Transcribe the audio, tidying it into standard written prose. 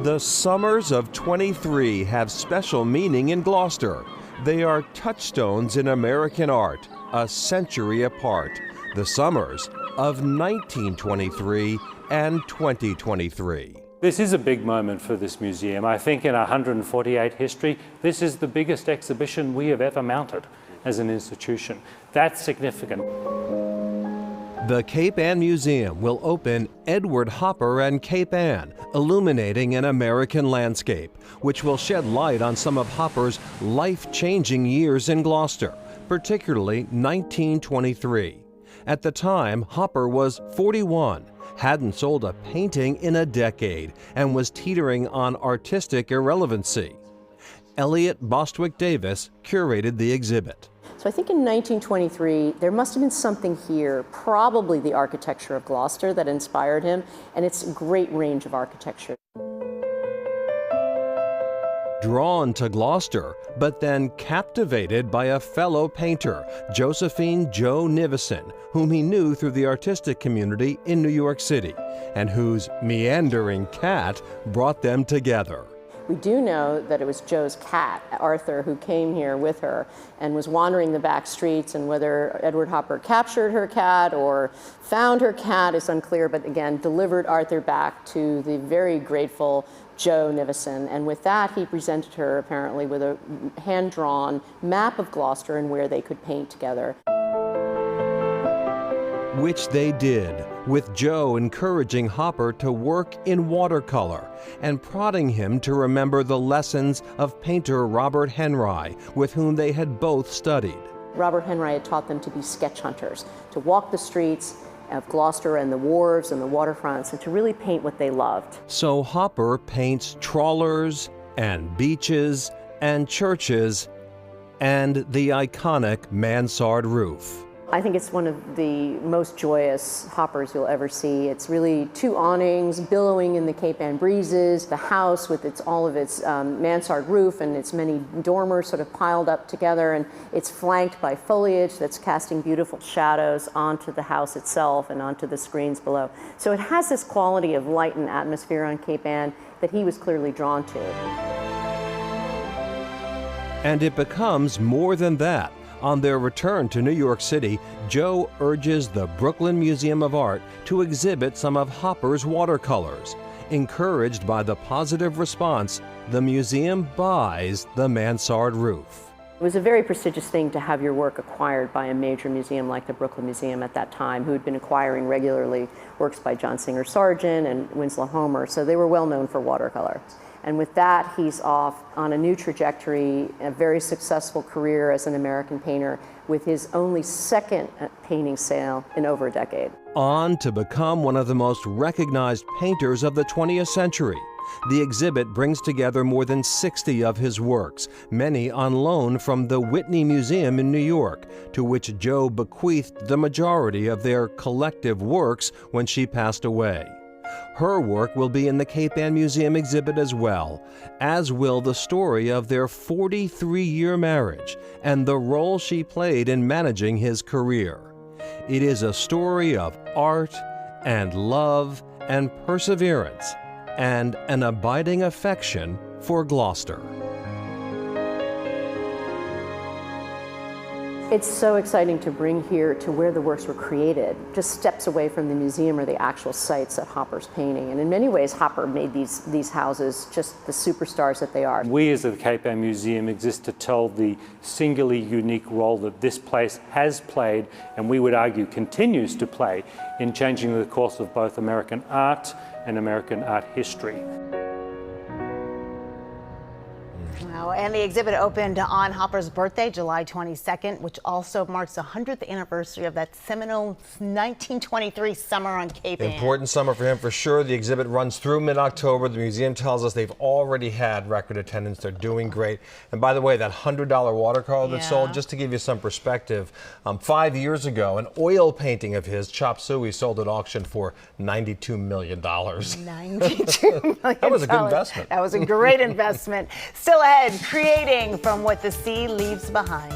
The summers of 23 have special meaning in Gloucester. They are touchstones in American art, a century apart. The summers of 1923 and 2023. This is a big moment for this museum. I think in 148 history, this is the biggest exhibition we have ever mounted as an institution. That's significant. The Cape Ann Museum will open Edward Hopper and Cape Ann, illuminating an American landscape, which will shed light on some of Hopper's life-changing years in Gloucester, particularly 1923. At the time, Hopper was 41, hadn't sold a painting in a decade, and was teetering on artistic irrelevancy. Elliot Bostwick Davis curated the exhibit. So I think in 1923, there must have been something here, probably the architecture of Gloucester, that inspired him, and it's a great range of architecture. Drawn to Gloucester, but then captivated by a fellow painter, Josephine Jo Nivison, whom he knew through the artistic community in New York City, and whose meandering cat brought them together. We do know that it was Jo's cat, Arthur, who came here with her and was wandering the back streets, and whether Edward Hopper captured her cat or found her cat is unclear, but again, delivered Arthur back to the very grateful Jo Nivison. And with that, he presented her apparently with a hand-drawn map of Gloucester and where they could paint together. Which they did, with Jo encouraging Hopper to work in watercolor and prodding him to remember the lessons of painter Robert Henry, with whom they had both studied. Robert Henry had taught them to be sketch hunters, to walk the streets of Gloucester and the wharves and the waterfronts, and to really paint what they loved. So Hopper paints trawlers and beaches and churches and the iconic mansard roof. I think it's one of the most joyous Hoppers you'll ever see. It's really two awnings billowing in the Cape Ann breezes, the house with all of its mansard roof and its many dormers sort of piled up together, and it's flanked by foliage that's casting beautiful shadows onto the house itself and onto the screens below. So it has this quality of light and atmosphere on Cape Ann that he was clearly drawn to. And it becomes more than that. On their return to New York City, Jo urges the Brooklyn Museum of Art to exhibit some of Hopper's watercolors. Encouraged by the positive response, the museum buys the mansard roof. It was a very prestigious thing to have your work acquired by a major museum like the Brooklyn Museum at that time, who had been acquiring regularly works by John Singer Sargent and Winslow Homer, so they were well known for watercolor. And with that, he's off on a new trajectory, a very successful career as an American painter, with his only second painting sale in over a decade. On to become one of the most recognized painters of the 20th century. The exhibit brings together more than 60 of his works, many on loan from the Whitney Museum in New York, to which Jo bequeathed the majority of their collective works when she passed away. Her work will be in the Cape Ann Museum exhibit as well, as will the story of their 43-year marriage and the role she played in managing his career. It is a story of art and love and perseverance and an abiding affection for Gloucester. It's so exciting to bring here to where the works were created, just steps away from the museum or the actual sites that Hopper's painting. And in many ways, Hopper made these houses just the superstars that they are. We as the Cape Ann Museum exist to tell the singularly unique role that this place has played, and we would argue continues to play, in changing the course of both American art and American art history. Wow, and the exhibit opened on Hopper's birthday, July 22nd, which also marks the 100th anniversary of that seminal 1923 summer on Cape Ann. Important summer for him for sure. The exhibit runs through mid-October. The museum tells us they've already had record attendance. They're doing great. And by the way, that $100 watercolor that sold, just to give you some perspective, 5 years ago, an oil painting of his, Chop Suey, sold at auction for $92 million. $92 million. That was a good investment. That was a great investment. Still ahead, creating from what the sea leaves behind.